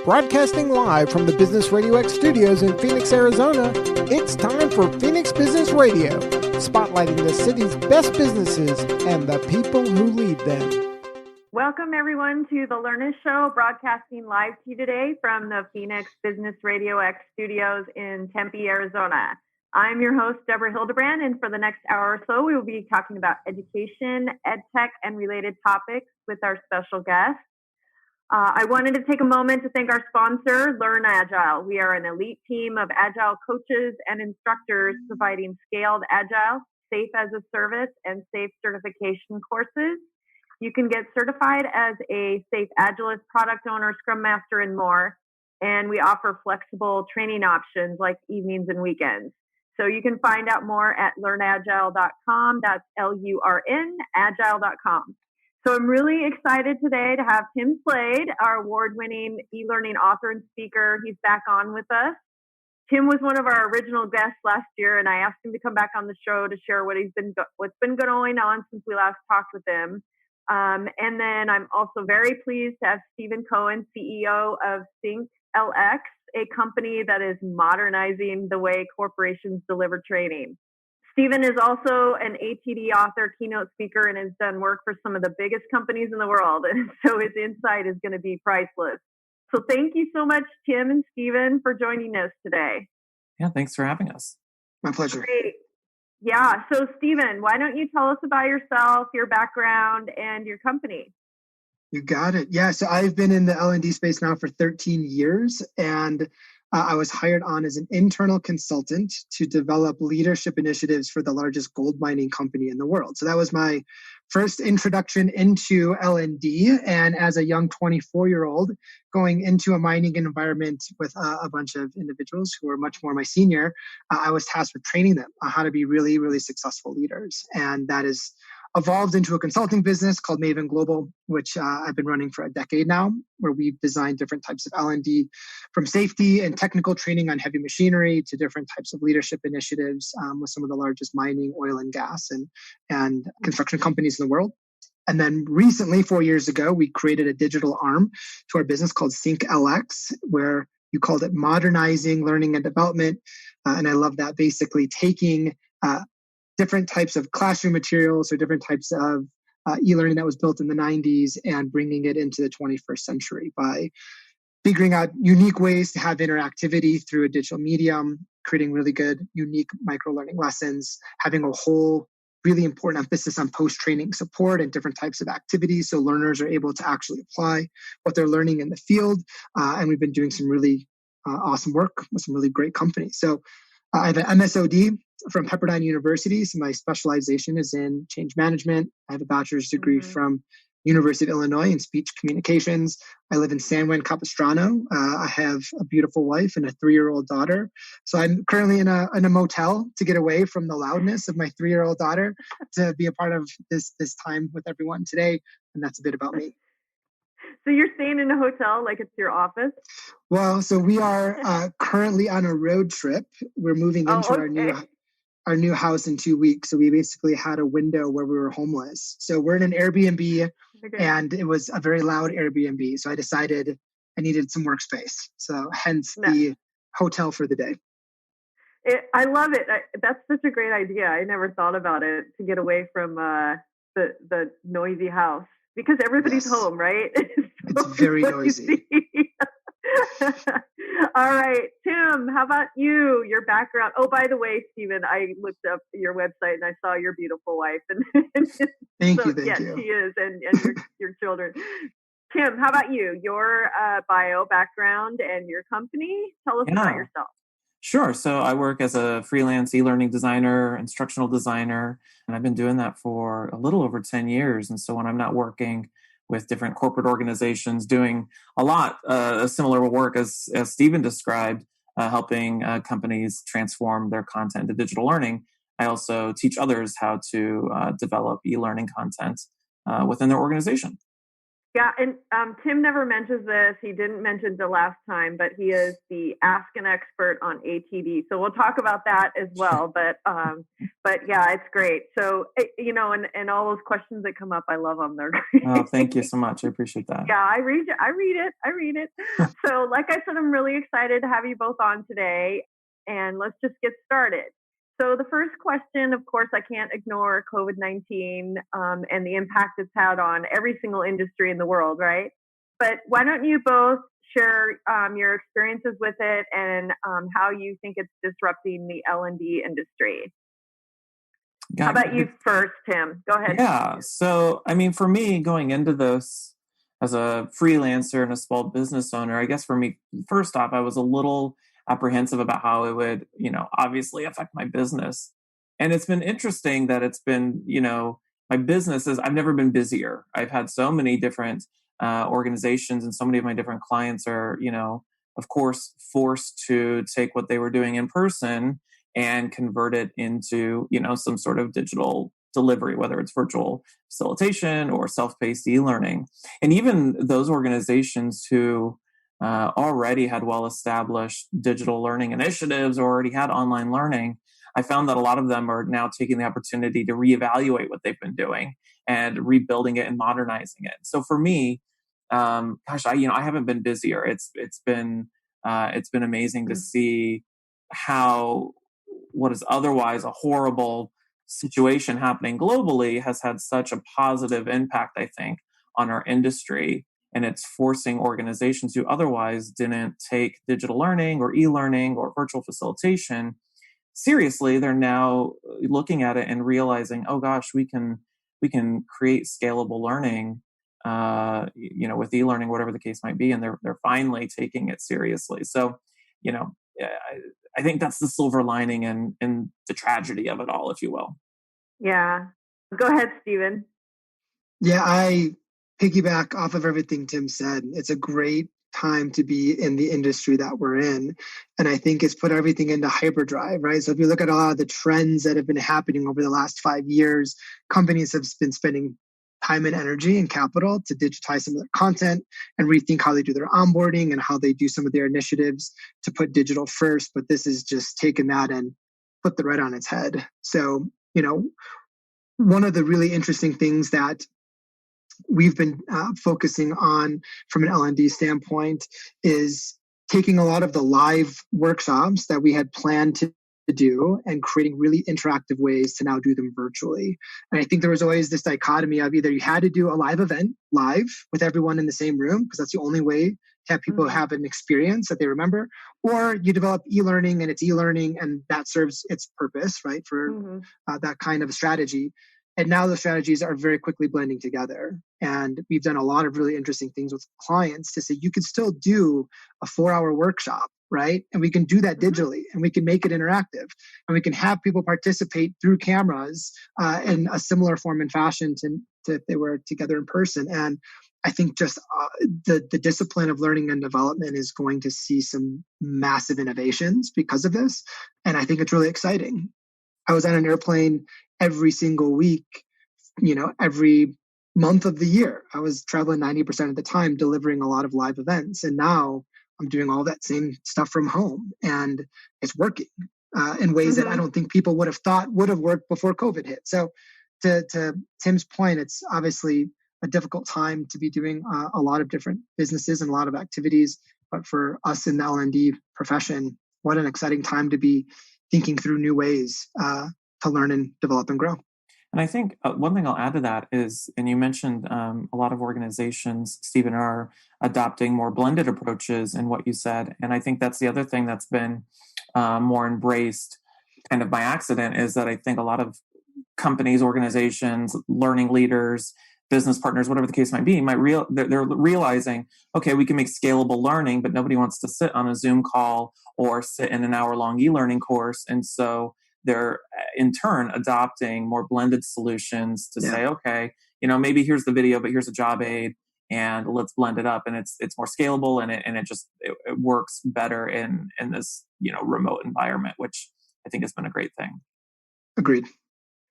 Broadcasting live from the Business RadioX studios in Phoenix, Arizona, it's time for Phoenix Business Radio, spotlighting the city's best businesses and the people who lead them. Welcome, everyone, to the LURNIST show, broadcasting live to you today from the Phoenix Business RadioX studios in Tempe, Arizona. I'm your host, Deborah Hildebrand, and for the next hour or so, we will be talking about education, ed tech, and related topics with our special guest. I wanted to take a moment to thank our sponsor, Learn Agile. We are an elite team of Agile coaches and instructors providing scaled Agile, safe as a service, and safe certification courses. You can get certified as a safe Agilist, product owner, Scrum Master, and more. And we offer flexible training options like evenings and weekends. So you can find out more at learnagile.com. That's LURN, agile.com. So I'm really excited today to have Tim Slade, our award-winning e-learning author and speaker. He's back on with us. Tim was one of our original guests last year, and I asked him to come back on the show to share what's been going on since we last talked with him. And then I'm also very pleased to have Stephen Cohen, CEO of SyncLX, a company that is modernizing the way corporations deliver training. Stephen is also an ATD author, keynote speaker, and has done work for some of the biggest companies in the world. And so his insight is going to be priceless. So thank you so much, Tim and Stephen, for joining us today. Yeah, thanks for having us. My pleasure. Great. Yeah. So Stephen, why don't you tell us about yourself, your background, and your company? You got it. Yeah. So I've been in the L&D space now for 13 years, and I was hired on as an internal consultant to develop leadership initiatives for the largest gold mining company in the world. So that was my first introduction into L&D. And as a young 24-year-old going into a mining environment with a bunch of individuals who were much more my senior, I was tasked with training them on how to be really, really successful leaders. And that is evolved into a consulting business called Maven Global, which I've been running for a decade now, where we've designed different types of L&D, from safety and technical training on heavy machinery to different types of leadership initiatives with some of the largest mining, oil and gas, and construction companies in the world. And then recently, 4 years ago, we created a digital arm to our business called SyncLX, where you called it modernizing learning and development. And I love that, basically taking different types of classroom materials or different types of e-learning that was built in the 90s and bringing it into the 21st century by figuring out unique ways to have interactivity through a digital medium, creating really good, unique micro-learning lessons, having a whole really important emphasis on post-training support and different types of activities so learners are able to actually apply what they're learning in the field. And we've been doing some really awesome work with some really great companies. So I have an MSOD from Pepperdine University, so my specialization is in change management. I have a bachelor's degree from University of Illinois in speech communications. I live in San Juan Capistrano. I have a beautiful wife and a 3-year-old daughter. So I'm currently in a motel to get away from the loudness of my 3-year-old daughter to be a part of this time with everyone today. And that's a bit about me. So you're staying in a hotel like it's your office? Well, so we are currently on a road trip. We're moving into our new house in 2 weeks. So we basically had a window where we were homeless. So we're in an Airbnb, and it was a very loud Airbnb. So I decided I needed some workspace. So hence the hotel for the day. I love it. That's such a great idea. I never thought about it, to get away from the noisy house, because everybody's home, right? It's very noisy. All right, Tim, how about you, your background? Oh, by the way, Stephen, I looked up your website and I saw your beautiful wife. Thank you. Yes, she is, and your children. Tim, how about you, your bio, background, and your company? Tell us about yourself. Sure. So I work as a freelance e-learning designer, instructional designer, and I've been doing that for a little over 10 years. And so when I'm not working with different corporate organizations doing a lot similar work as Stephen described, helping companies transform their content to digital learning, I also teach others how to develop e-learning content within their organization. Yeah, and Tim never mentions this. He didn't mention the last time, but he is the Ask an Expert on ATD. So we'll talk about that as well. But yeah, it's great. So and all those questions that come up, I love them. They're great. Oh, thank you so much. I appreciate that. Yeah, I read it. So, like I said, I'm really excited to have you both on today, and let's just get started. So the first question, of course, I can't ignore COVID-19 and the impact it's had on every single industry in the world, right? But why don't you both share your experiences with it and how you think it's disrupting the L&D industry? How about you first, Tim? Go ahead. Yeah. So, I mean, for me, going into this as a freelancer and a small business owner, I guess for me, first off, I was a little apprehensive about how it would, obviously affect my business. And it's been interesting that it's been, my businesses, I've never been busier. I've had so many different organizations, and so many of my different clients are, of course, forced to take what they were doing in person and convert it into, some sort of digital delivery, whether it's virtual facilitation or self-paced e-learning. And even those organizations who already had well-established digital learning initiatives or already had online learning, I found that a lot of them are now taking the opportunity to reevaluate what they've been doing and rebuilding it and modernizing it. So for me, I haven't been busier. It's been amazing to see how what is otherwise a horrible situation happening globally has had such a positive impact, I think, on our industry. And it's forcing organizations who otherwise didn't take digital learning or e-learning or virtual facilitation seriously. They're now looking at it and realizing, oh gosh, we can create scalable learning, with e-learning, whatever the case might be, and they're finally taking it seriously. So, I think that's the silver lining and the tragedy of it all, if you will. Yeah. Go ahead, Stephen. Yeah, I piggyback off of everything Tim said. It's a great time to be in the industry that we're in. And I think it's put everything into hyperdrive, right? So if you look at a lot of the trends that have been happening over the last 5 years, companies have been spending time and energy and capital to digitize some of their content and rethink how they do their onboarding and how they do some of their initiatives to put digital first. But this has just taken that and put the right on its head. So, one of the really interesting things that we've been focusing on from an L&D standpoint is taking a lot of the live workshops that we had planned to do and creating really interactive ways to now do them virtually. And I think there was always this dichotomy of either you had to do a live event live with everyone in the same room, because that's the only way to have people have an experience that they remember, or you develop e-learning and it's e-learning and that serves its purpose, right, for that kind of strategy. And now the strategies are very quickly blending together. And we've done a lot of really interesting things with clients to say you can still do a 4-hour workshop, right? And we can do that digitally and we can make it interactive and we can have people participate through cameras in a similar form and fashion to if they were together in person. And I think just the discipline of learning and development is going to see some massive innovations because of this. And I think it's really exciting. I was on an airplane every single week, every month of the year. I was traveling 90% of the time, delivering a lot of live events. And now I'm doing all that same stuff from home. And it's working in ways that I don't think people would have thought would have worked before COVID hit. So to Tim's point, it's obviously a difficult time to be doing a lot of different businesses and a lot of activities. But for us in the L&D profession, what an exciting time to be thinking through new ways to learn and develop and grow. And I think one thing I'll add to that is, and you mentioned a lot of organizations, Stephen, are adopting more blended approaches in what you said. And I think that's the other thing that's been more embraced kind of by accident, is that I think a lot of companies, organizations, learning leaders, business partners, whatever the case might be, they're realizing, okay, we can make scalable learning, but nobody wants to sit on a Zoom call or sit in an hour-long e-learning course. And so they're in turn adopting more blended solutions to say, okay, maybe here's the video, but here's a job aid, and let's blend it up. And it's more scalable, and it works better in this remote environment, which I think has been a great thing. Agreed.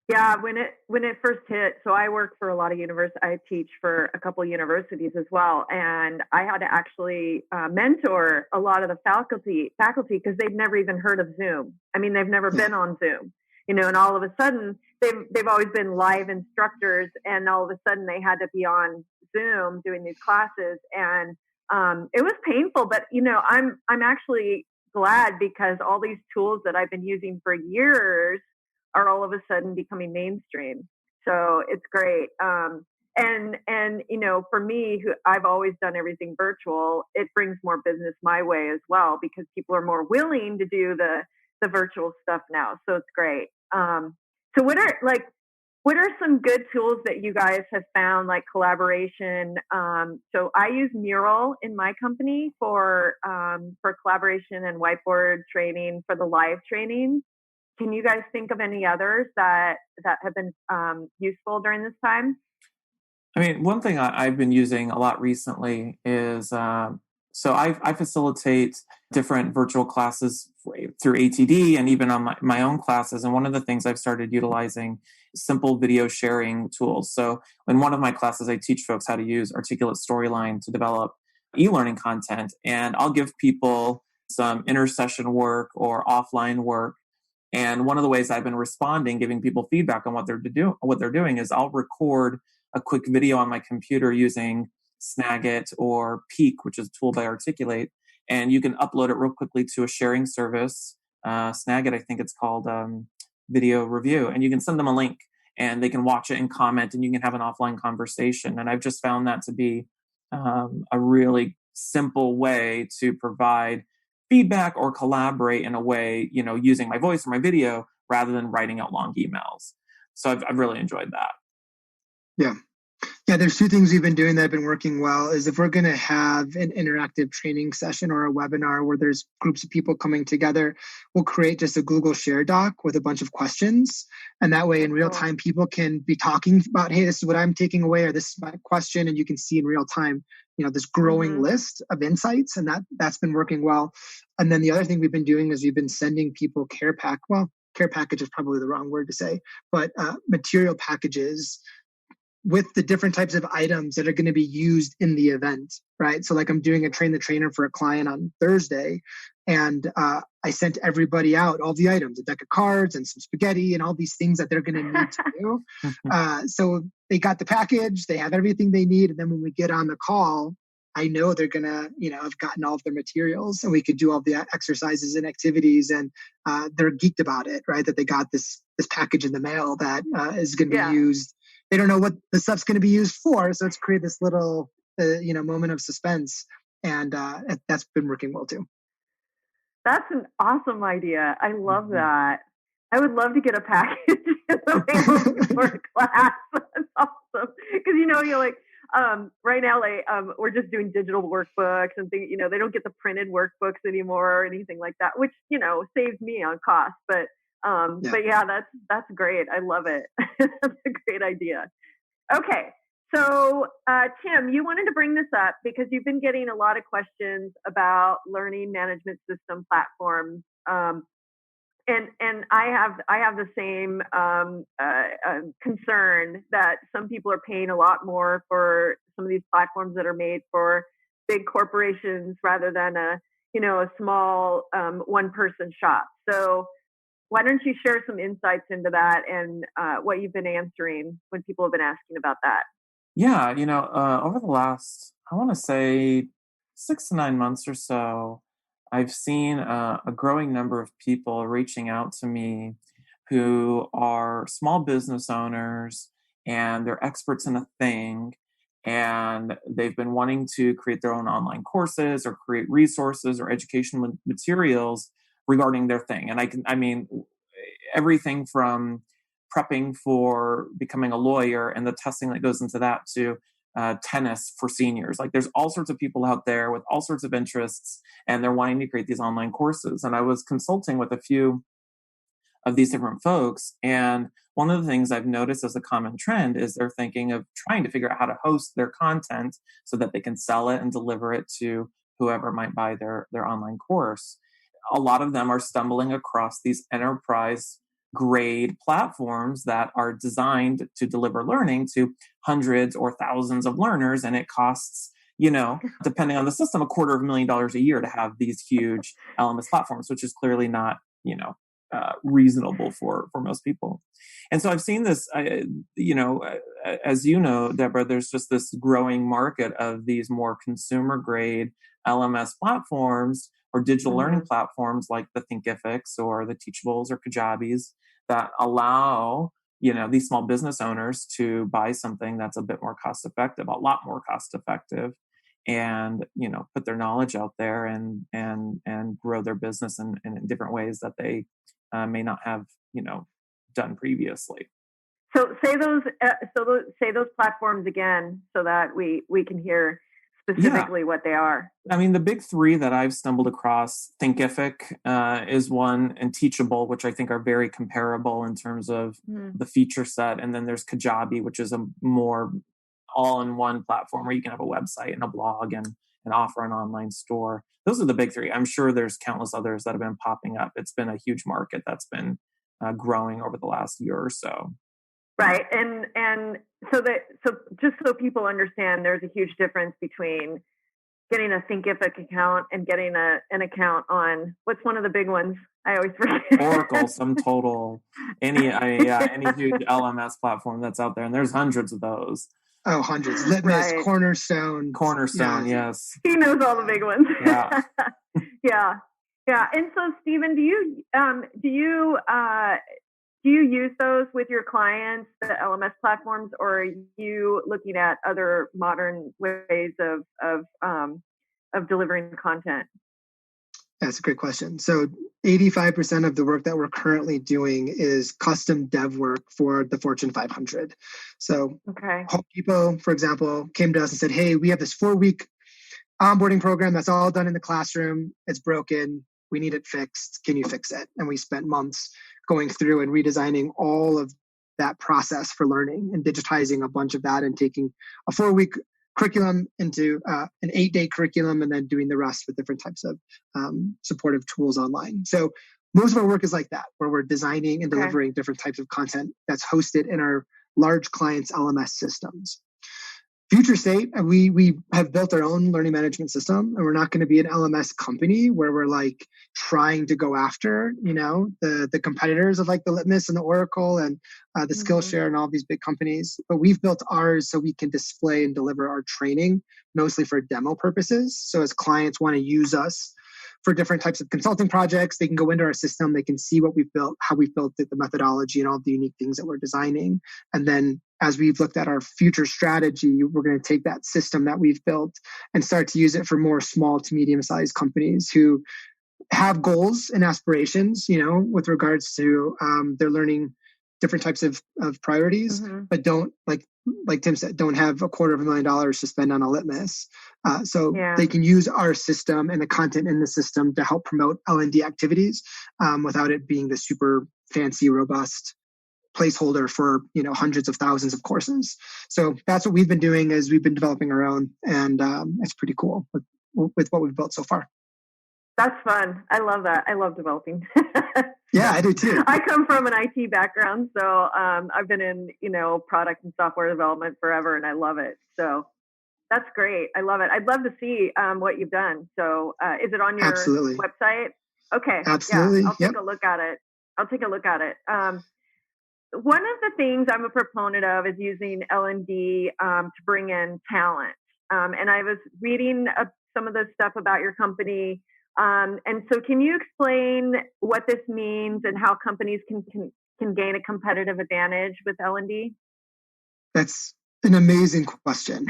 Yeah, when it first hit, so I work for a lot of universities. I teach for a couple of universities as well, and I had to actually mentor a lot of the faculty because they've never even heard of Zoom. I mean, they've never been on Zoom, and all of a sudden they've always been live instructors, and all of a sudden they had to be on Zoom doing these classes, and it was painful. But I'm actually glad because all these tools that I've been using for years are all of a sudden becoming mainstream. So it's great. And for me, who I've always done everything virtual, it brings more business my way as well because people are more willing to do the virtual stuff now. So it's great. So what are some good tools that you guys have found, like collaboration? So I use Mural in my company for collaboration and whiteboard training for the live training. Can you guys think of any others that have been useful during this time? I mean, one thing I've been using a lot recently is so I facilitate different virtual classes through ATD and even on my own classes. And one of the things I've started utilizing is simple video sharing tools. So in one of my classes, I teach folks how to use Articulate Storyline to develop e-learning content. And I'll give people some inter-session work or offline work. And one of the ways I've been responding, giving people feedback on what they're doing is I'll record a quick video on my computer using Snagit or Peak, which is a tool by Articulate, and you can upload it real quickly to a sharing service. Snagit, I think it's called Video Review, and you can send them a link, and they can watch it and comment, and you can have an offline conversation. And I've just found that to be a really simple way to provide feedback or collaborate in a way, using my voice or my video rather than writing out long emails. So I've really enjoyed that. Yeah, there's two things we've been doing that have been working well is if we're going to have an interactive training session or a webinar where there's groups of people coming together, we'll create just a Google Share doc with a bunch of questions. And that way in real time, people can be talking about, hey, this is what I'm taking away, or this is my question. And you can see in real time, this growing list of insights. And that's been working well. And then the other thing we've been doing is we've been sending people care package is probably the wrong word to say, but material packages with the different types of items that are going to be used in the event, right? So like I'm doing a train the trainer for a client on Thursday, and I sent everybody out all the items, a deck of cards and some spaghetti and all these things that they're going to need to do. So they got the package, they have everything they need. And then when we get on the call, I know they're going to, have gotten all of their materials and we could do all the exercises and activities. And they're geeked about it, right? That they got this package in the mail that is going to be used. They don't know what the stuff's going to be used for. So it's created this little, moment of suspense. And that's been working well too. That's an awesome idea. I love that. I would love to get a package for a class. That's awesome. Because, you're like, right now, we're just doing digital workbooks and things, they don't get the printed workbooks anymore or anything like that, which, saves me on cost. But yeah, that's great. I love it. That's a great idea. Okay. So, Tim, you wanted to bring this up because you've been getting a lot of questions about learning management system platforms. And I have the same concern that some people are paying a lot more for some of these platforms that are made for big corporations rather than a small one-person shop. So why don't you share some insights into that and what you've been answering when people have been asking about that? Yeah, over the last, I want to say 6 to 9 months or so, I've seen a growing number of people reaching out to me who are small business owners and they're experts in a thing, and they've been wanting to create their own online courses or create resources or educational materials regarding their thing. And I mean, everything from prepping for becoming a lawyer and the testing that goes into that to tennis for seniors. Like there's all sorts of people out there with all sorts of interests, and they're wanting to create these online courses. And I was consulting with a few of these different folks. And one of the things I've noticed as a common trend is they're thinking of trying to figure out how to host their content so that they can sell it and deliver it to whoever might buy their online course. A lot of them are stumbling across these enterprise grade platforms that are designed to deliver learning to hundreds or thousands of learners. And it costs, depending on the system, $250,000 a year to have these huge LMS platforms, which is clearly not, reasonable for most people. And so I've seen this, as you know, Deborah, there's just this growing market of these more consumer grade LMS platforms or digital learning platforms like the Thinkifics or the Teachables or Kajabis that allow, these small business owners to buy something that's a bit more cost effective, a lot more cost effective, and, put their knowledge out there and grow their business in different ways that they may not have, done previously. So say those platforms again, so that we can hear specifically what they are. I mean, the big three that I've stumbled across, Thinkific is one, and Teachable, which I think are very comparable in terms of the feature set. And then there's Kajabi, which is a more all-in-one platform where you can have a website and a blog and offer an online store. Those are the big three. I'm sure there's countless others that have been popping up. It's been a huge market that's been growing over the last year or so. Right. And so just so people understand, there's a huge difference between getting a Thinkific account and getting an account on, what's one of the big ones? I always forget. Oracle, SumTotal, any huge LMS platform that's out there. And there's hundreds of those. Oh, hundreds. Litmus, right. Cornerstone, yes. He knows all the big ones. Yeah. Yeah. And so, Stephen, do you use those with your clients, the LMS platforms, or are you looking at other modern ways of delivering content? That's a great question. So 85% of the work that we're currently doing is custom dev work for the Fortune 500. So Home Depot, for example, came to us and said, hey, we have this 4-week onboarding program that's all done in the classroom. It's broken. We need it fixed. Can you fix it? And we spent months going through and redesigning all of that process for learning and digitizing a bunch of that and taking a 4-week curriculum into an 8-day curriculum and then doing the rest with different types of supportive tools online. So most of our work is like that, where we're designing and delivering different types of content that's hosted in our large clients' LMS systems. Future state, we have built our own learning management system, and we're not going to be an LMS company where we're like trying to go after, the competitors of like the Litmus and the Oracle and the Skillshare and all these big companies. But we've built ours so we can display and deliver our training mostly for demo purposes. So as clients want to use us for different types of consulting projects, they can go into our system, they can see what we've built, how we've built it, the methodology, and all the unique things that we're designing. And then as we've looked at our future strategy, we're going to take that system that we've built and start to use it for more small to medium-sized companies who have goals and aspirations, with regards to their learning different types of priorities, but don't, like Tim said, don't have $250,000 to spend on a Litmus. So they can use our system and the content in the system to help promote L&D activities without it being the super fancy, robust placeholder for hundreds of thousands of courses. So that's what we've been doing, is we've been developing our own, and it's pretty cool with what we've built so far. That's fun. I love that. I love developing. Yeah, I do too. I come from an IT background, so I've been in product and software development forever, and I love it. So that's great. I love it. I'd love to see what you've done. So is it on your website? Okay. Absolutely. Yeah, I'll take a look at it. One of the things I'm a proponent of is using L&D to bring in talent. And I was reading some of the stuff about your company. And so can you explain what this means and how companies can gain a competitive advantage with L&D? That's an amazing question.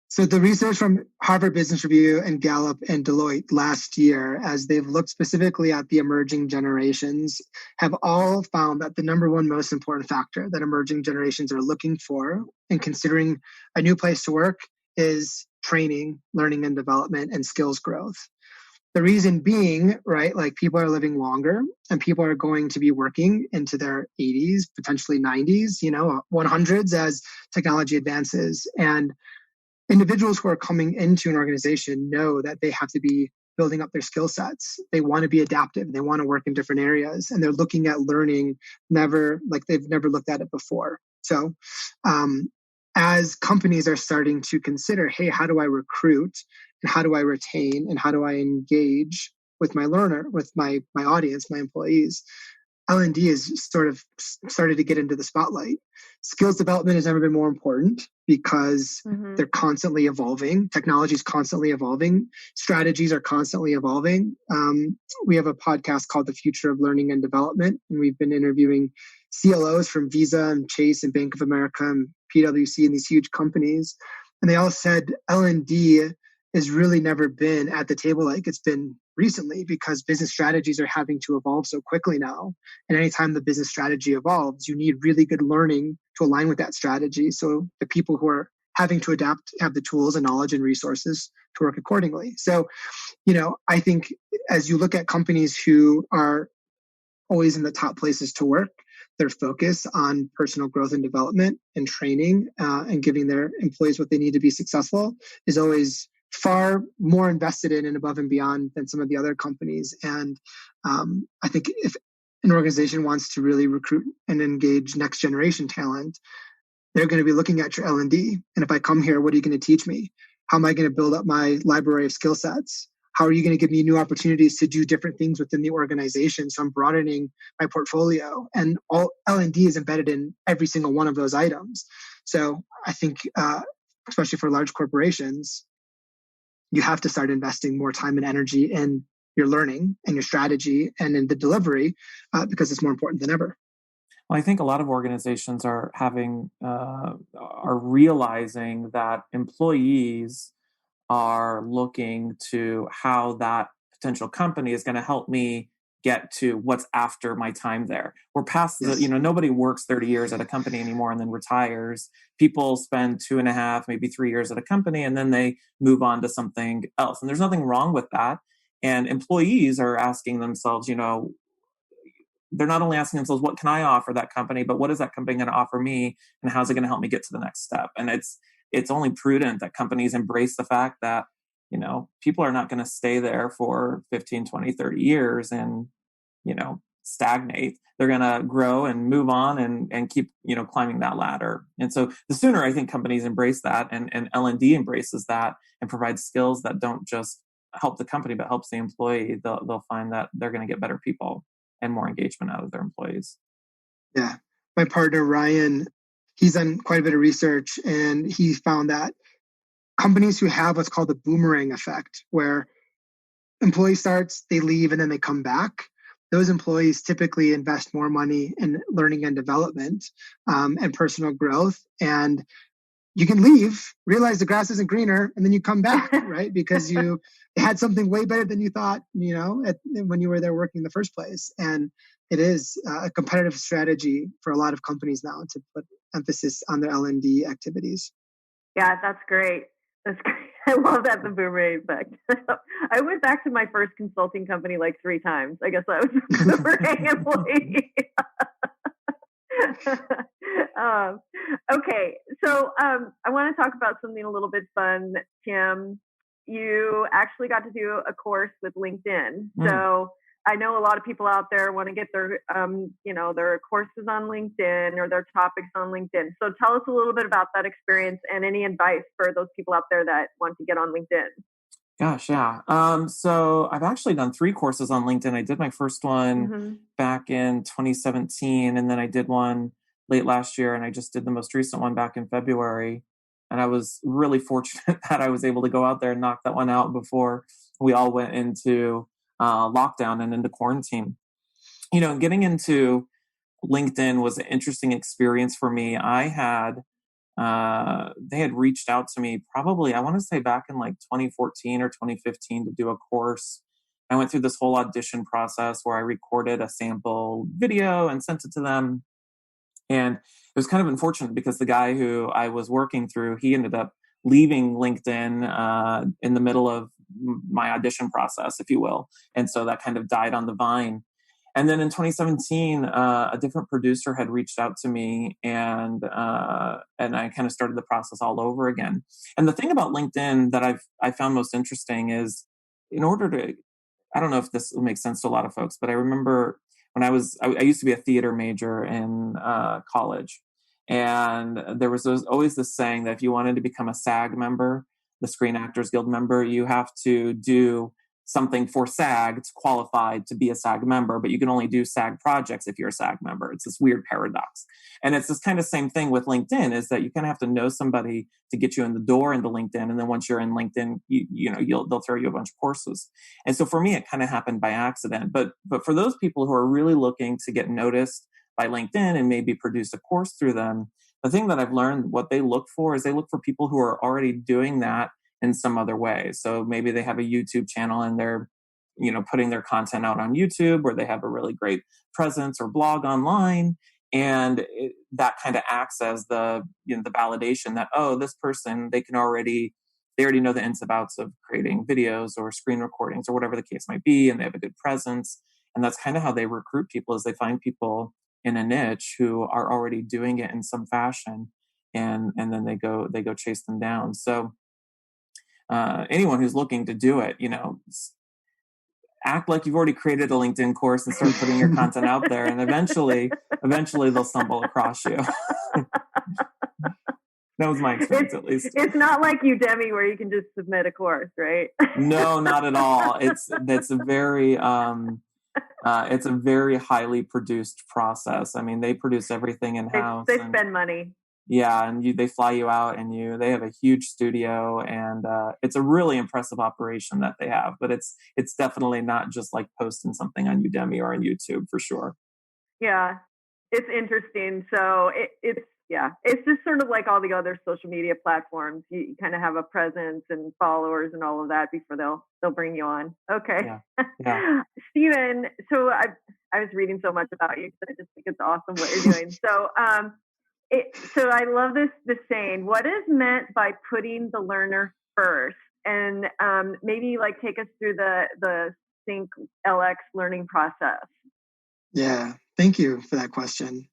So the research from Harvard Business Review and Gallup and Deloitte last year, as they've looked specifically at the emerging generations, have all found that the number one most important factor that emerging generations are looking for in considering a new place to work is training, learning and development, and skills growth. The reason being, right, like people are living longer and people are going to be working into their 80s, potentially 90s, 100s as technology advances. And individuals who are coming into an organization know that they have to be building up their skill sets. They want to be adaptive. They want to work in different areas, and they're looking at learning they've never looked at it before. So as companies are starting to consider, hey, how do I recruit and how do I retain and how do I engage with my with my audience, my employees, L&D is sort of started to get into the spotlight. Skills development has never been more important because they're constantly evolving. Technology is constantly evolving. Strategies are constantly evolving. We have a podcast called The Future of Learning and Development, and we've been interviewing CLOs from Visa and Chase and Bank of America and PwC and these huge companies. And they all said L&D has really never been at the table like it's been recently, because business strategies are having to evolve so quickly now. And anytime the business strategy evolves, you need really good learning to align with that strategy. So the people who are having to adapt have the tools and knowledge and resources to work accordingly. So, I think as you look at companies who are always in the top places to work, their focus on personal growth and development and training and giving their employees what they need to be successful is always far more invested in and above and beyond than some of the other companies. And I think if an organization wants to really recruit and engage next generation talent, they're going to be looking at your L&D. And if I come here, what are you going to teach me? How am I going to build up my library of skill sets? How are you going to give me new opportunities to do different things within the organization? So I'm broadening my portfolio, and all L&D is embedded in every single one of those items. So I think, especially for large corporations, you have to start investing more time and energy in your learning and your strategy and in the delivery because it's more important than ever. Well, I think a lot of organizations are realizing that employees are looking to how that potential company is going to help me get to what's after my time there. We're past nobody works 30 years at a company anymore and then retires. People spend 2.5, maybe 3 years at a company, and then they move on to something else. And there's nothing wrong with that. And employees are asking themselves, they're not only asking themselves, what can I offer that company, but what is that company going to offer me, and how's it going to help me get to the next step? And it's only prudent that companies embrace the fact that, people are not going to stay there for 15, 20, 30 years and, stagnate. They're going to grow and move on and keep, climbing that ladder. And so the sooner I think companies embrace that and L&D embraces that and provides skills that don't just help the company, but helps the employee, they'll find that they're going to get better people and more engagement out of their employees. Yeah. My partner, Ryan, he's done quite a bit of research, and he found that companies who have what's called the boomerang effect, where employee starts, they leave, and then they come back, those employees typically invest more money in learning and development and personal growth. And you can leave, realize the grass isn't greener, and then you come back, right? Because you had something way better than you thought, when you were there working in the first place. And it is a competitive strategy for a lot of companies now to put emphasis on their L&D activities. Yeah, that's great. That's great. I love that, the boomerang effect. I went back to my first consulting company like 3 times. I guess I was a boomerang employee. Okay, so I want to talk about something a little bit fun, Tim. You actually got to do a course with LinkedIn. So I know a lot of people out there want to get their, their courses on LinkedIn or their topics on LinkedIn. So tell us a little bit about that experience and any advice for those people out there that want to get on LinkedIn. Gosh, yeah. So I've actually done 3 courses on LinkedIn. I did my first one back in 2017, and then I did one late last year, and I just did the most recent one back in February. And I was really fortunate that I was able to go out there and knock that one out before we all went into lockdown and into quarantine. Getting into LinkedIn was an interesting experience for me. they had reached out to me probably, I want to say back in like 2014 or 2015 to do a course. I went through this whole audition process where I recorded a sample video and sent it to them. And it was kind of unfortunate because the guy who I was working through, he ended up leaving LinkedIn in the middle of my audition process, if you will. And so that kind of died on the vine. And then in 2017, a different producer had reached out to me, and I kind of started the process all over again. And the thing about LinkedIn that I found most interesting is in order to, I don't know if this will make sense to a lot of folks, but I remember when I used to be a theater major in college. And there was always this saying that if you wanted to become a SAG member, the Screen Actors Guild member, you have to do something for SAG to qualify to be a SAG member, but you can only do SAG projects if you're a SAG member. It's this weird paradox. And it's this kind of same thing with LinkedIn, is that you kind of have to know somebody to get you in the door into LinkedIn. And then once you're in LinkedIn, they'll throw you a bunch of courses. And so for me, it kind of happened by accident. But for those people who are really looking to get noticed by LinkedIn and maybe produce a course through them, the thing that I've learned, what they look for is they look for people who are already doing that in some other way. So maybe they have a YouTube channel and they're, putting their content out on YouTube, or they have a really great presence or blog online. And that kind of acts as the validation that, oh, this person, they already know the ins and outs of creating videos or screen recordings or whatever the case might be. And they have a good presence. And that's kind of how they recruit people, is they find people in a niche who are already doing it in some fashion. And then they go chase them down. So anyone who's looking to do it, act like you've already created a LinkedIn course and start putting your content out there, and eventually they'll stumble across you. That was my experience, at least. It's not like Udemy where you can just submit a course, right? No, not at all. It's a very highly produced process. I mean, they produce everything in house. They spend money. Yeah, and they fly you out, and they have a huge studio, and it's a really impressive operation that they have. But it's definitely not just like posting something on Udemy or on YouTube, for sure. Yeah, it's interesting. So it's just sort of like all the other social media platforms. You kind of have a presence and followers and all of that before they'll bring you on. Okay, yeah. Stephen. So I was reading so much about you because I just think it's awesome what you're doing. So so I love this saying. What is meant by putting the learner first? And maybe take us through the SyncLX learning process. Yeah, thank you for that question.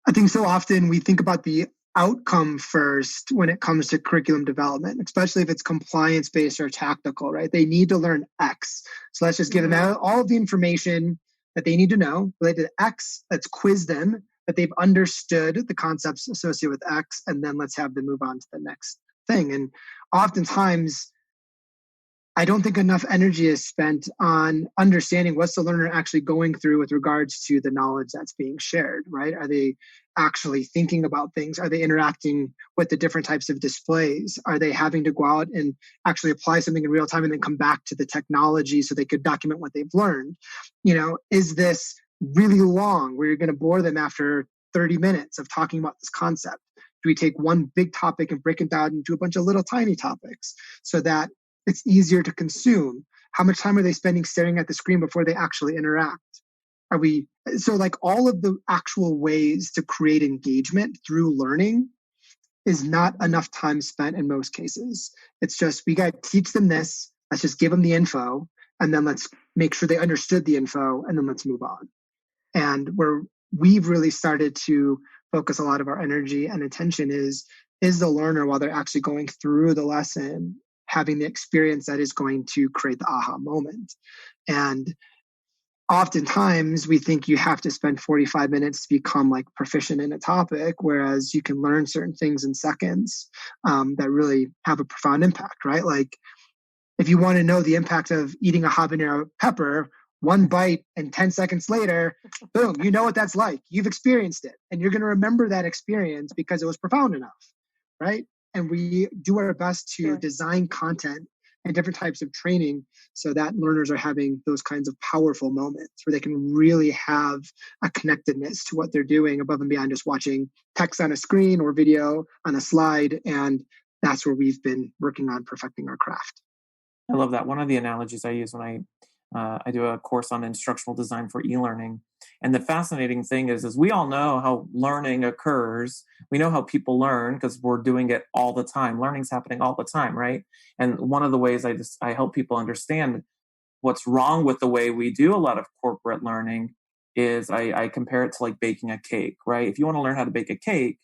I think so often we think about the outcome first when it comes to curriculum development, especially if it's compliance-based or tactical, right? They need to learn X. So let's just give them all of the information that they need to know related to X. Let's quiz them that they've understood the concepts associated with X, and then let's have them move on to the next thing. And oftentimes, I don't think enough energy is spent on understanding what's the learner actually going through with regards to the knowledge that's being shared, right? Are they actually thinking about things? Are they interacting with the different types of displays? Are they having to go out and actually apply something in real time and then come back to the technology so they could document what they've learned? Is this really long where you're going to bore them after 30 minutes of talking about this concept? Do we take one big topic and break it down into a bunch of little tiny topics so that it's easier to consume? How much time are they spending staring at the screen before they actually interact? All of the actual ways to create engagement through learning is not enough time spent in most cases. It's just, we got to teach them this. Let's just give them the info, and then let's make sure they understood the info, and then let's move on. And where we've really started to focus a lot of our energy and attention is the learner, while they're actually going through the lesson, having the experience that is going to create the aha moment. And oftentimes we think you have to spend 45 minutes to become proficient in a topic, whereas you can learn certain things in seconds that really have a profound impact, right? If you want to know the impact of eating a habanero pepper, one bite and 10 seconds later, boom, you know what that's like. You've experienced it, and you're going to remember that experience because it was profound enough, right? And we do our best to design content and different types of training so that learners are having those kinds of powerful moments where they can really have a connectedness to what they're doing above and beyond just watching text on a screen or video on a slide. And that's where we've been working on perfecting our craft. I love that. One of the analogies I use when I do a course on instructional design for eLearning. And the fascinating thing is we all know how learning occurs. We know how people learn because we're doing it all the time. Learning's happening all the time, right? And one of the ways I help people understand what's wrong with the way we do a lot of corporate learning is I compare it to baking a cake, right? If you want to learn how to bake a cake,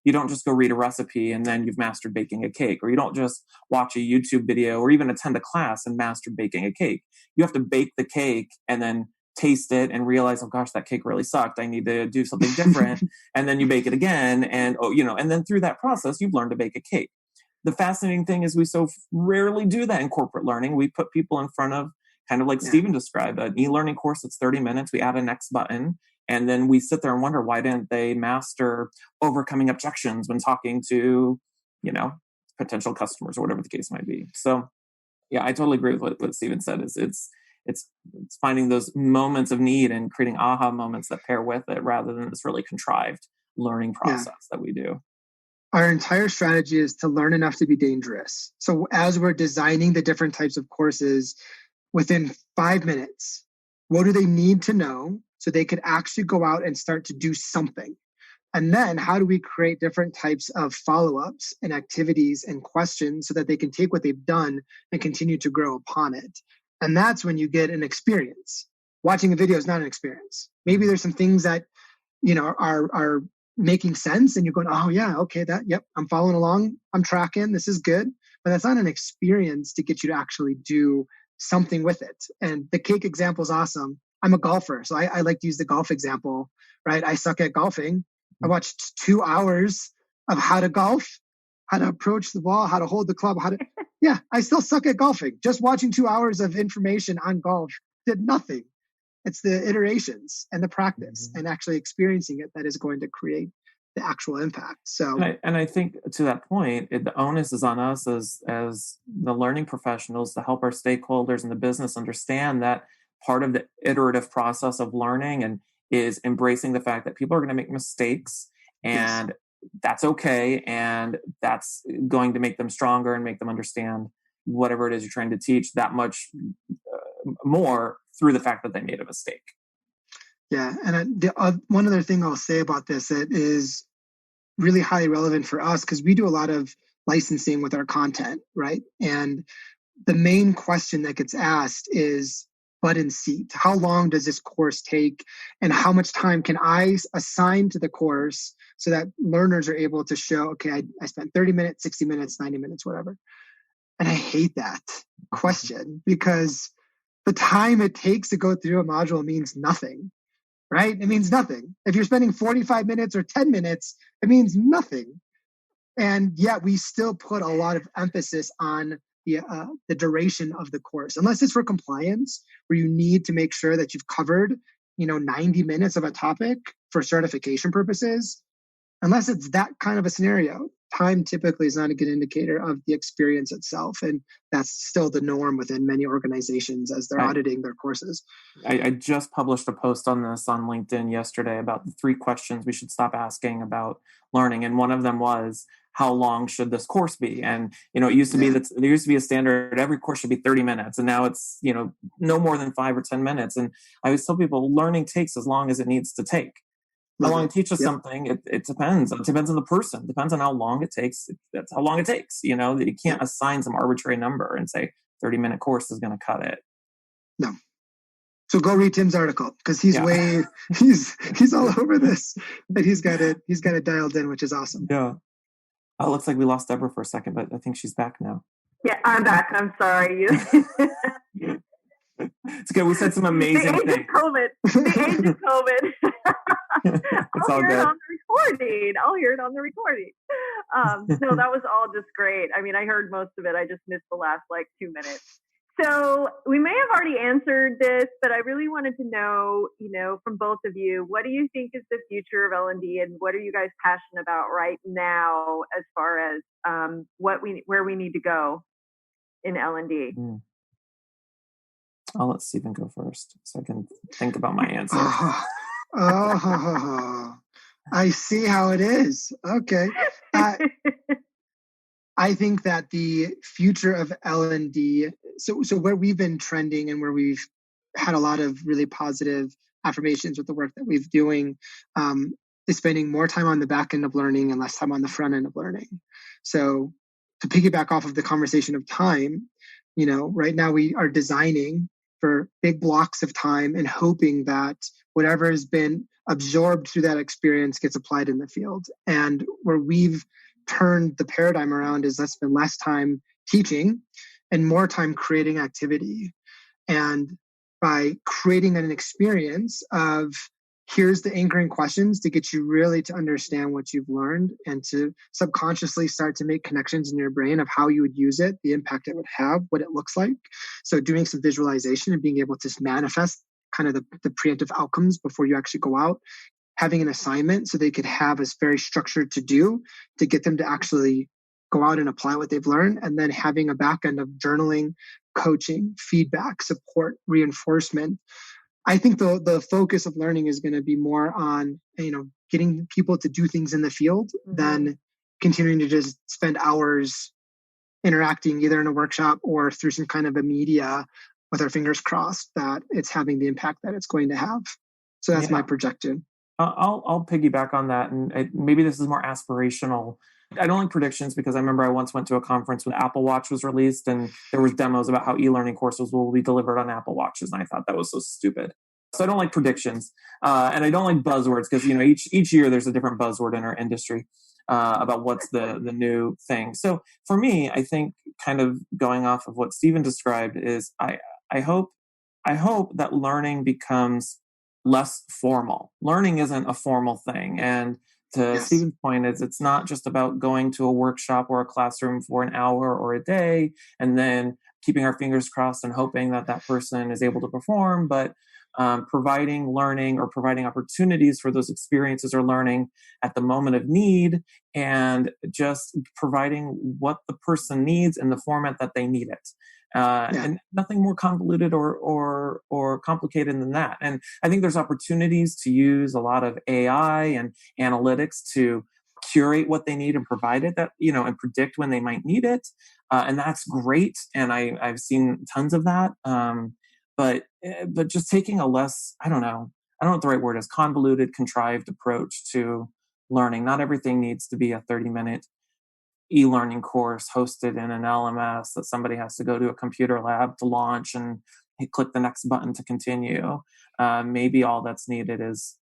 You don't just go read a recipe and then you've mastered baking a cake, or you don't just watch a YouTube video or even attend a class and master baking a cake. You have to bake the cake and then taste it and realize, oh gosh, that cake really sucked. I need to do something different. And then you bake it again. And, and then through that process, you've learned to bake a cake. The fascinating thing is we so rarely do that in corporate learning. We put people in front of, kind of like Stephen described, an e-learning course that's 30 minutes. We add a next button. And then we sit there and wonder, why didn't they master overcoming objections when talking to, potential customers or whatever the case might be. So, yeah, I totally agree with what Stephen said. It's finding those moments of need and creating aha moments that pair with it, rather than this really contrived learning process that we do. Our entire strategy is to learn enough to be dangerous. So as we're designing the different types of courses, within 5 minutes, what do they need to know so they could actually go out and start to do something? And then how do we create different types of follow-ups and activities and questions so that they can take what they've done and continue to grow upon it? And that's when you get an experience. Watching a video is not an experience. Maybe there's some things that, are making sense and you're going, oh yeah, okay, I'm following along. I'm tracking. This is good. But that's not an experience to get you to actually do something with it. And the cake example is awesome. I'm a golfer, so I like to use the golf example, right? I suck at golfing. I watched 2 hours of how to golf, how to approach the ball, how to hold the club, I still suck at golfing. Just watching 2 hours of information on golf did nothing. It's the iterations and the practice and actually experiencing it that is going to create the actual impact. So, and I think to that point, the onus is on us as the learning professionals to help our stakeholders in the business understand that part of the iterative process of learning and is embracing the fact that people are going to make mistakes, and that's okay, and that's going to make them stronger and make them understand whatever it is you're trying to teach that much more through the fact that they made a mistake. Yeah, and one other thing I'll say about this that is really highly relevant for us, because we do a lot of licensing with our content, right? And the main question that gets asked is butt in seat. How long does this course take? And how much time can I assign to the course so that learners are able to show, okay, I spent 30 minutes, 60 minutes, 90 minutes, whatever. And I hate that question, because the time it takes to go through a module means nothing, right? It means nothing. If you're spending 45 minutes or 10 minutes, it means nothing. And yet we still put a lot of emphasis on the duration of the course, unless it's for compliance, where you need to make sure that you've covered, 90 minutes of a topic for certification purposes. Unless it's that kind of a scenario, time typically is not a good indicator of the experience itself. And that's still the norm within many organizations as they're auditing their courses. I just published a post on this on LinkedIn yesterday about the 3 questions we should stop asking about learning. And one of them was, how long should this course be? And, it used to be that there used to be a standard, every course should be 30 minutes. And now it's, no more than 5 or 10 minutes. And I always tell people learning takes as long as it needs to take. How long it teaches something, it depends. It depends on the person. It depends on how long it takes. That's how long it takes. You can't assign some arbitrary number and say 30-minute course is going to cut it. No. So go read Tim's article, because he's he's all over this, but he's got it dialed in, which is awesome. Yeah. Oh, it looks like we lost Deborah for a second, but I think she's back now. Yeah, I'm back. I'm sorry. It's good. We said some amazing things. The age of COVID. I'll hear it on the recording. No, that was all just great. I mean, I heard most of it. I just missed the last 2 minutes. So we may have already answered this, but I really wanted to know, from both of you, what do you think is the future of L&D, and what are you guys passionate about right now as far as where we need to go in L&D? I'll let Stephen go first so I can think about my answer. I see how it is. Okay. I think that the future of L&D, so where we've been trending and where we've had a lot of really positive affirmations with the work that we've doing, is spending more time on the back end of learning and less time on the front end of learning. So to piggyback off of the conversation of time, right now we are designing for big blocks of time and hoping that whatever has been absorbed through that experience gets applied in the field. And where we've turned the paradigm around is let's spend less time teaching and more time creating activity. And by creating an experience of here's the anchoring questions to get you really to understand what you've learned and to subconsciously start to make connections in your brain of how you would use it, the impact it would have, what it looks like. So doing some visualization and being able to manifest kind of the preemptive outcomes before you actually go out, having an assignment so they could have a very structured to do to get them to actually go out and apply what they've learned, and then having a back end of journaling, coaching, feedback, support, reinforcement. I think the focus of learning is going to be more on, getting people to do things in the field than continuing to just spend hours interacting either in a workshop or through some kind of a media with our fingers crossed that it's having the impact that it's going to have. So that's my projection. I'll piggyback on that. And maybe this is more aspirational. I don't like predictions because I remember I once went to a conference when Apple Watch was released and there was demos about how e-learning courses will be delivered on Apple Watches. And I thought that was so stupid. So I don't like predictions. And I don't like buzzwords because, each year there's a different buzzword in our industry about what's the new thing. So for me, I think kind of going off of what Stephen described is I hope that learning becomes less formal. Learning isn't a formal thing. And to Stephen's point, it's not just about going to a workshop or a classroom for an hour or a day and then keeping our fingers crossed and hoping that that person is able to perform, but providing learning or providing opportunities for those experiences or learning at the moment of need, and just providing what the person needs in the format that they need it. And nothing more convoluted or complicated than that. And I think there's opportunities to use a lot of AI and analytics to curate what they need and provide it, that, and predict when they might need it. And that's great. And I've seen tons of that. But just taking a less, I don't know what the right word is, convoluted, contrived approach to learning. Not everything needs to be a 30-minute e-learning course hosted in an LMS that somebody has to go to a computer lab to launch and click the next button to continue. Maybe all that's needed is,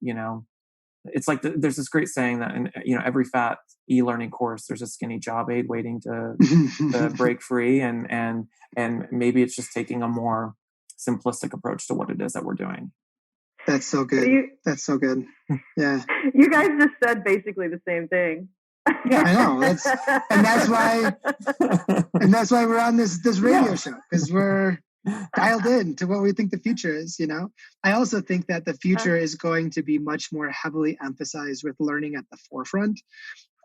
it's like there's this great saying that in every fat e-learning course there's a skinny job aid waiting to break free, and maybe it's just taking a more simplistic approach to what it is that we're doing. That's so good. That's so good. Yeah. You guys just said basically the same thing. Yeah, I know. That's why we're on this radio show, because we're dialed in to what we think the future is. I also think that the future is going to be much more heavily emphasized with learning at the forefront.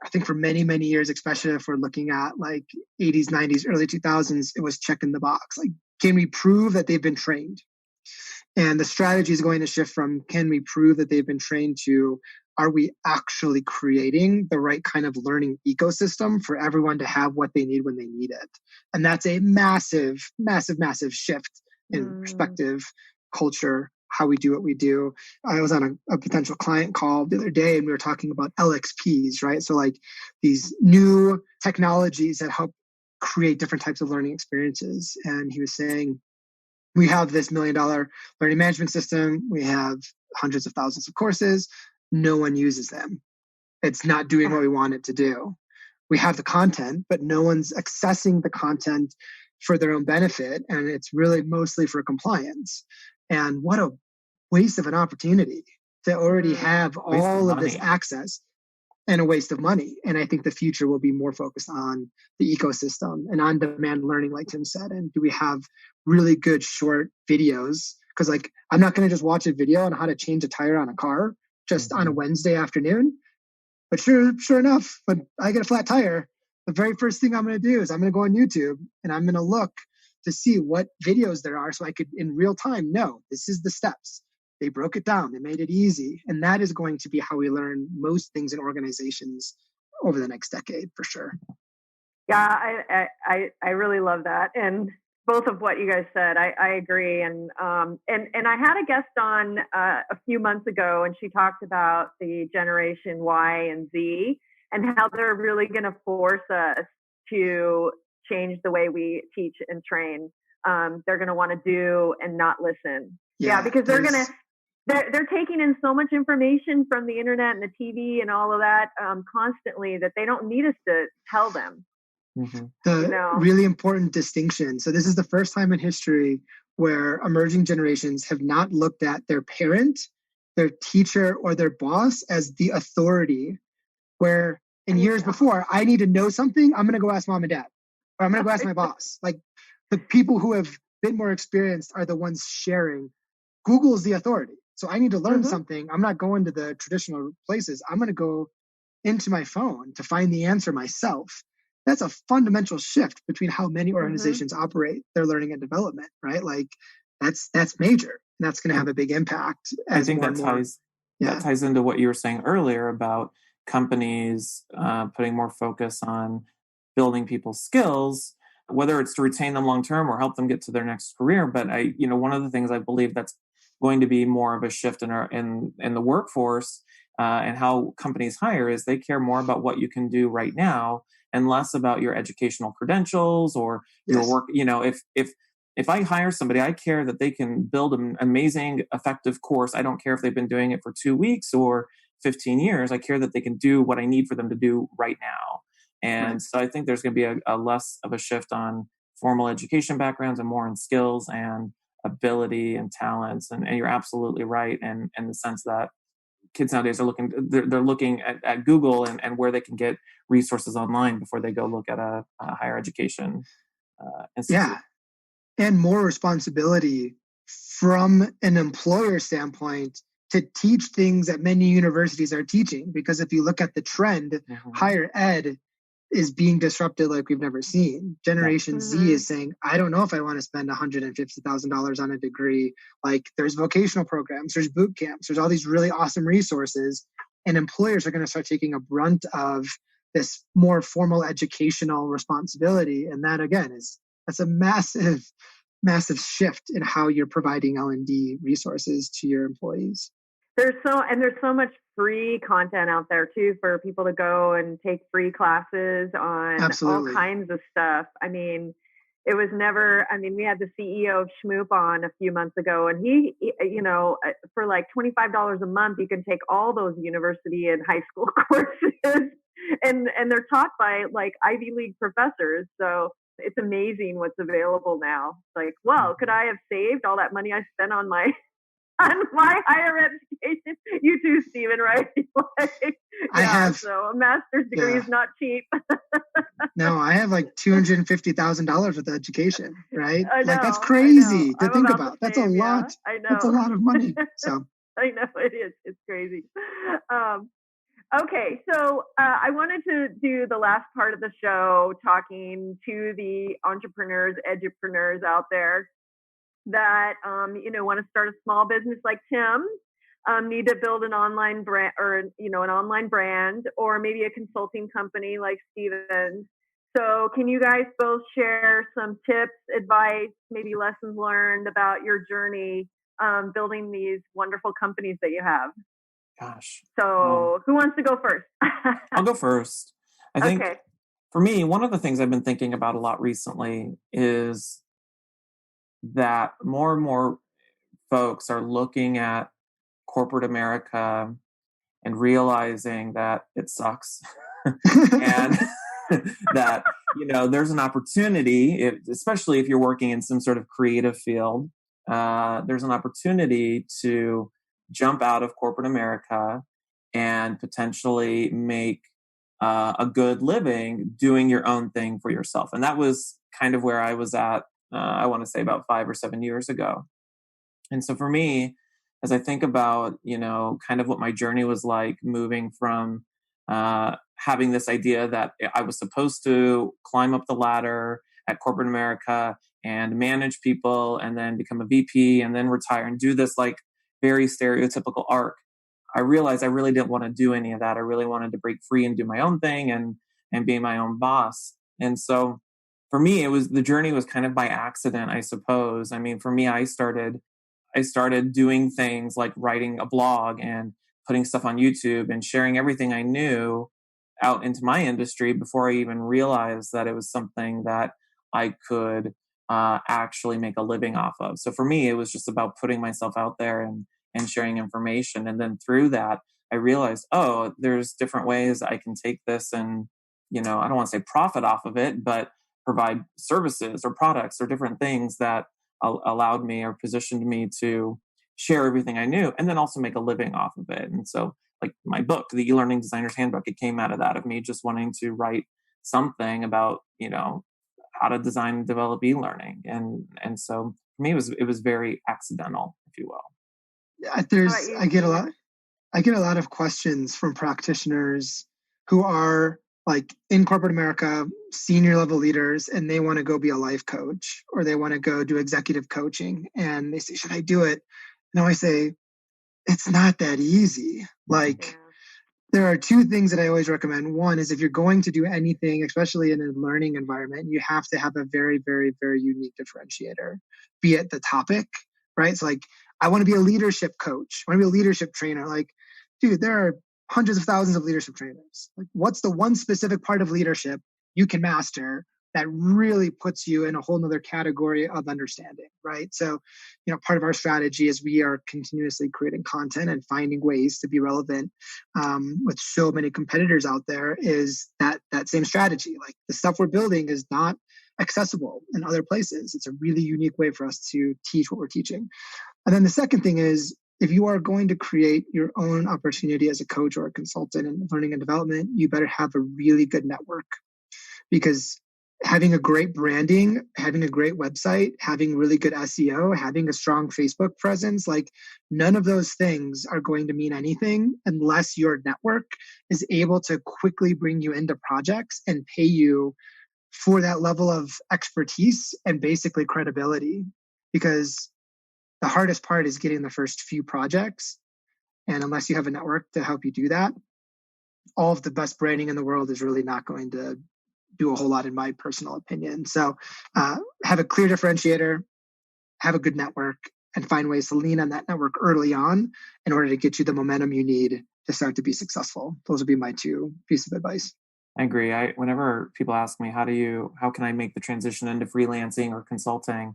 I think for many, many years, especially if we're looking at like 80s, 90s, early 2000s, it was checking the box. Like, can we prove that they've been trained? And the strategy is going to shift from can we prove that they've been trained to are we actually creating the right kind of learning ecosystem for everyone to have what they need when they need it? And that's a massive, massive, massive shift in perspective, culture, how we do what we do. I was on a potential client call the other day and we were talking about LXPs, right? So like these new technologies that help create different types of learning experiences. And he was saying, we have this $1 million learning management system. We have hundreds of thousands of courses. No one uses them. It's not doing what we want it to do. We have the content, but no one's accessing the content for their own benefit. And it's really mostly for compliance. And what a waste of an opportunity to already have all of this access, and a waste of money. And I think the future will be more focused on the ecosystem and on-demand learning, like Tim said. And do we have really good short videos? Because like, I'm not going to just watch a video on how to change a tire on a car just on a Wednesday afternoon. But sure enough, when I get a flat tire, the very first thing I'm going to do is I'm going to go on YouTube and I'm going to look to see what videos there are so I could in real time know this is the steps. They broke it down. They made it easy. And that is going to be how we learn most things in organizations over the next decade, for sure. Yeah, I really love that. And both of what you guys said, I agree. And I had a guest on a few months ago, and she talked about the generation Y and Z and how they're really going to force us to change the way we teach and train. They're going to want to do and not listen. Yeah, because they're going to, they're taking in so much information from the internet and the TV and all of that constantly that they don't need us to tell them. Mm-hmm. The really important distinction. So this is the first time in history where emerging generations have not looked at their parent, their teacher, or their boss as the authority, where in years before, I need to know something, I'm going to go ask mom and dad, or I'm going to go ask my boss. Like, the people who have been more experienced are the ones sharing. Google is the authority. So I need to learn something. I'm not going to the traditional places. I'm going to go into my phone to find the answer myself. That's a fundamental shift between how many organizations operate their learning and development, right? Like, that's major. And that's going to have a big impact. I think that ties into what you were saying earlier about companies putting more focus on building people's skills, whether it's to retain them long term or help them get to their next career. But one of the things I believe that's going to be more of a shift in the workforce and how companies hire is they care more about what you can do right now and less about your educational credentials or your work. If I hire somebody, I care that they can build an amazing, effective course. I don't care if they've been doing it for 2 weeks or 15 years. I care that they can do what I need for them to do right now. And so I think there's going to be a less of a shift on formal education backgrounds and more in skills and ability and talents. And you're absolutely right in the sense that kids nowadays are looking at Google and where they can get resources online before they go look at a higher education institute. Yeah. And more responsibility from an employer standpoint to teach things that many universities are teaching. Because if you look at the trend, higher ed is being disrupted like we've never seen. Generation Z is saying, I don't know if I want to spend $150,000 on a degree. Like, there's vocational programs, there's boot camps, there's all these really awesome resources. And employers are going to start taking a brunt of this more formal educational responsibility. And that, again, that's a massive, massive shift in how you're providing L&D resources to your employees. There's so much free content out there too for people to go and take free classes on all kinds of stuff. I mean, we had the CEO of Schmoop on a few months ago, and he for like $25 a month, you can take all those university and high school courses and they're taught by like Ivy League professors. So it's amazing what's available now. Like, well, could I have saved all that money I spent on my higher education? You too, Stephen, right? So a master's degree is not cheap. No, I have like $250,000 with education, right? Like, that's crazy to think about. That's a lot. I know. That's a lot of money. So I know it is. It's crazy. Okay, so I wanted to do the last part of the show talking to the entrepreneurs, edupreneurs out there that want to start a small business like Tim, need to build an online brand or an online brand, or maybe a consulting company like Stephen. So can you guys both share some tips, advice, maybe lessons learned about your journey building these wonderful companies that you have? Gosh. So who wants to go first? I'll go first. I think for me, one of the things I've been thinking about a lot recently is that more and more folks are looking at corporate America and realizing that it sucks and that, there's an opportunity, especially if you're working in some sort of creative field, there's an opportunity to jump out of corporate America and potentially make a good living doing your own thing for yourself. And that was kind of where I was at, I want to say about 5 or 7 years ago. And so for me, as I think about, kind of what my journey was like moving from having this idea that I was supposed to climb up the ladder at corporate America and manage people and then become a VP and then retire and do this like very stereotypical arc, I realized I really didn't want to do any of that. I really wanted to break free and do my own thing and be my own boss. And so for me, the journey was kind of by accident, I suppose. I mean, for me, I started doing things like writing a blog and putting stuff on YouTube and sharing everything I knew out into my industry before I even realized that it was something that I could actually make a living off of. So for me, it was just about putting myself out there and sharing information. And then through that, I realized, oh, there's different ways I can take this and, I don't want to say profit off of it, but provide services or products or different things that allowed me or positioned me to share everything I knew and then also make a living off of it. And so like my book, the eLearning Designer's Handbook, it came out of that, of me just wanting to write something about, how to design and develop e-learning. And so for me, it was very accidental, if you will. Yeah, I get a lot of questions from practitioners who are like in corporate America, senior level leaders, and they want to go be a life coach or they want to go do executive coaching. And they say, should I do it? And I say, it's not that easy. Like, there are two things that I always recommend. One is if you're going to do anything, especially in a learning environment, you have to have a very, very, very unique differentiator, be it the topic, right? So like, I want to be a leadership coach. I want to be a leadership trainer. Like, dude, there are hundreds of thousands of leadership trainers. Like, what's the one specific part of leadership you can master that really puts you in a whole nother category of understanding, right? So, part of our strategy is we are continuously creating content and finding ways to be relevant with so many competitors out there is that same strategy. Like the stuff we're building is not accessible in other places. It's a really unique way for us to teach what we're teaching. And then the second thing is, if you are going to create your own opportunity as a coach or a consultant in learning and development, you better have a really good network, because having a great branding, having a great website, having really good SEO, having a strong Facebook presence, like none of those things are going to mean anything unless your network is able to quickly bring you into projects and pay you for that level of expertise and basically credibility. Because the hardest part is getting the first few projects. And unless you have a network to help you do that, all of the best branding in the world is really not going to do a whole lot, in my personal opinion. So have a clear differentiator, have a good network, and find ways to lean on that network early on in order to get you the momentum you need to start to be successful. Those would be my two pieces of advice. I agree. Whenever people ask me, how can I make the transition into freelancing or consulting?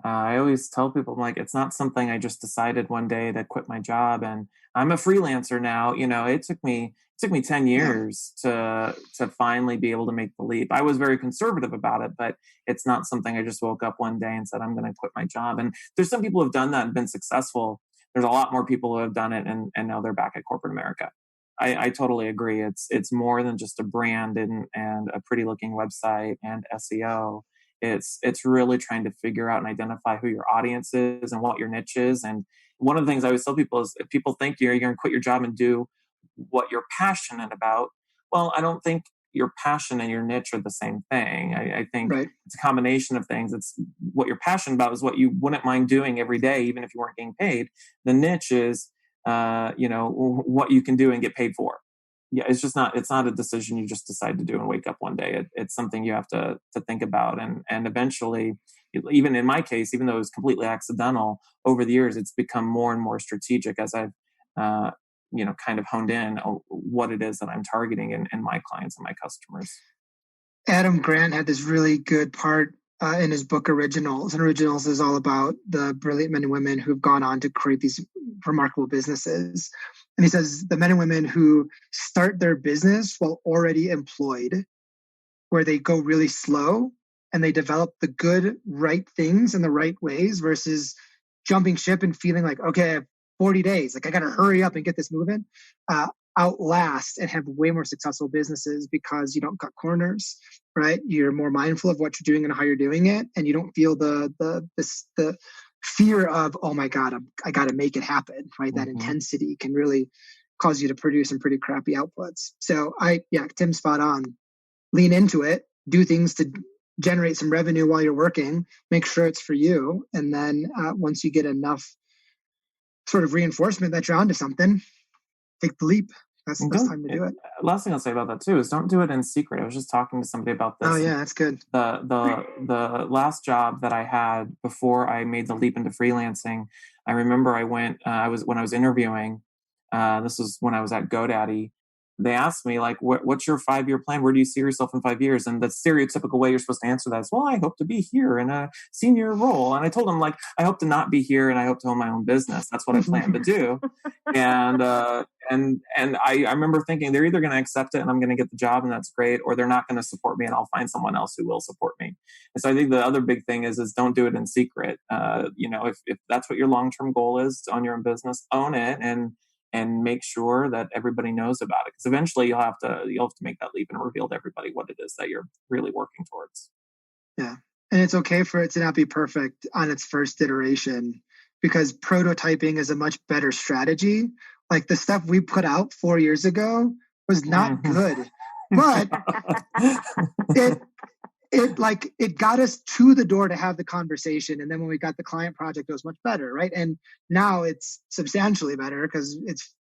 I always tell people, I'm like, it's not something I just decided one day to quit my job and I'm a freelancer now. It took me 10 years to finally be able to make the leap. I was very conservative about it, but it's not something I just woke up one day and said, I'm going to quit my job. And there's some people who have done that and been successful. There's a lot more people who have done it and now they're back at corporate America. I totally agree. It's more than just a brand and a pretty looking website and SEO. It's really trying to figure out and identify who your audience is and what your niche is. And one of the things I always tell people is if people think you're going to quit your job and do what you're passionate about, well, I don't think your passion and your niche are the same thing. I think It's a combination of things. It's what you're passionate about is what you wouldn't mind doing every day, even if you weren't getting paid. The niche is, what you can do and get paid for. Yeah, it's not a decision you just decide to do and wake up one day. It's something you have to think about. And eventually, even in my case, even though it was completely accidental, over the years, it's become more and more strategic as I've, kind of honed in on what it is that I'm targeting in my clients and my customers. Adam Grant had this really good part in his book Originals. And Originals is all about the brilliant men and women who've gone on to create these remarkable businesses. And he says the men and women who start their business while already employed, where they go really slow and they develop the good, right things in the right ways versus jumping ship and feeling like, okay, I have 40 days. Like I got to hurry up and get this moving, outlast and have way more successful businesses because you don't cut corners, right? You're more mindful of what you're doing and how you're doing it. And you don't feel the fear of, oh my God, I got to make it happen, right? Mm-hmm. That intensity can really cause you to produce some pretty crappy outputs. So Tim's spot on. Lean into it, do things to generate some revenue while you're working, make sure it's for you. And then once you get enough sort of reinforcement that you're onto something, take the leap. That's the best time to do it. Last thing I'll say about that too is don't do it in secret. I was just talking to somebody about this. Oh yeah, that's good. The last job that I had before I made the leap into freelancing, I remember I went. When I was interviewing. This was when I was at GoDaddy. they asked me, like, what's your 5-year plan? Where do you see yourself in 5 years? And the stereotypical way you're supposed to answer that is, well, I hope to be here in a senior role. And I told them, like, I hope to not be here, and I hope to own my own business. That's what I plan to do. And I remember thinking, they're either going to accept it and I'm going to get the job and that's great, or they're not going to support me and I'll find someone else who will support me. And so I think the other big thing is don't do it in secret. If that's what your long-term goal is, to own your own business, own it and make sure that everybody knows about it. Because eventually you'll have to make that leap and reveal to everybody what it is that you're really working towards. Yeah. And it's okay for it to not be perfect on its first iteration, because prototyping is a much better strategy. Like the stuff we put out 4 years ago was not good, but it got us to the door to have the conversation. And then when we got the client project, it was much better, right? And now it's substantially better because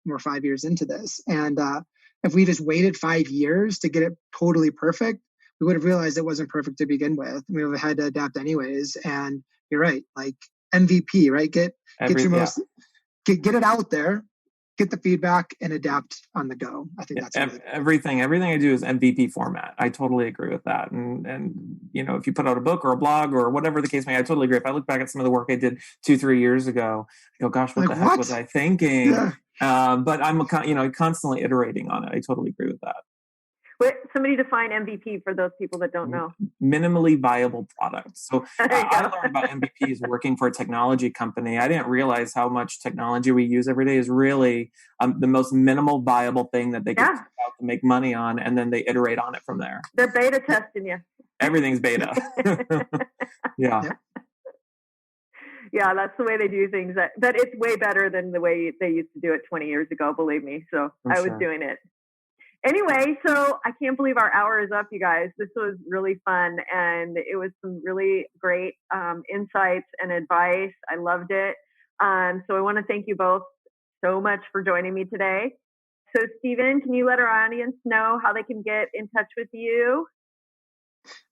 we're 5 years into this. And if we just waited 5 years to get it totally perfect, we would have realized it wasn't perfect to begin with. We would have had to adapt anyways. And you're right, like MVP, right? Get it out there, get the feedback, and adapt on the go. I think that's everything I do is MVP format. I totally agree with that. And if you put out a book or a blog or whatever the case may be, I totally agree. If I look back at some of the work I did 2-3 years ago, I go, gosh, what the heck was I thinking? Yeah. But I'm constantly iterating on it. I totally agree with that. Somebody define MVP for those people that don't know. Minimally viable product. So I learned about MVPs working for a technology company. I didn't realize how much technology we use every day is really the most minimal viable thing that they can out to make money on, and then they iterate on it from there. They're beta testing you. Everything's beta. Yeah. Yeah, that's the way they do things. But it's way better than the way they used to do it 20 years ago, believe me. So I was doing it. Anyway, so I can't believe our hour is up, you guys. This was really fun, and it was some really great insights and advice. I loved it. So I want to thank you both so much for joining me today. So, Stephen, can you let our audience know how they can get in touch with you?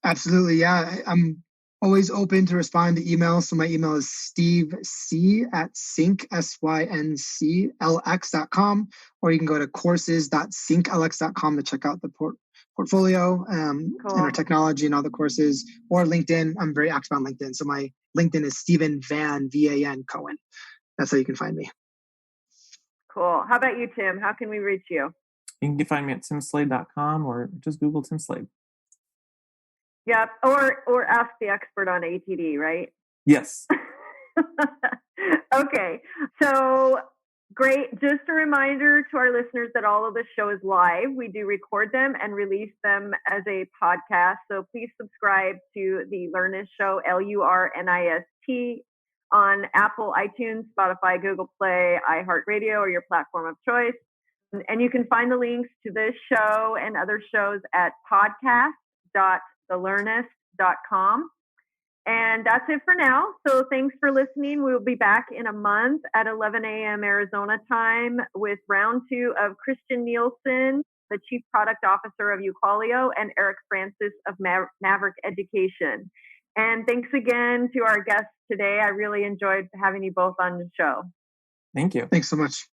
Absolutely, yeah. I'm always open to respond to emails. So my email is stevec@synclx.com, or you can go to courses.synclx.com to check out the portfolio and our technology and all the courses, or LinkedIn. I'm very active on LinkedIn. So my LinkedIn is Stephen Van, VAN Cohen. That's how you can find me. Cool. How about you, Tim? How can we reach you? You can find me at timslade.com or just Google Tim Slade. Yeah, or ask the expert on ATD, right? Yes. Okay, so great. Just a reminder to our listeners that all of this show is live. We do record them and release them as a podcast. So please subscribe to the LURNIST show, LURNIST, on Apple, iTunes, Spotify, Google Play, iHeartRadio, or your platform of choice. And you can find the links to this show and other shows at podcast.thelurnist.com. And that's it for now. So thanks for listening. We'll be back in a month at 11 a.m. Arizona time with round 2 of Christian Nielsen, the Chief Product Officer of Uqualio, and Eric Francis of Maverick Education. And thanks again to our guests today. I really enjoyed having you both on the show. Thank you. Thanks so much.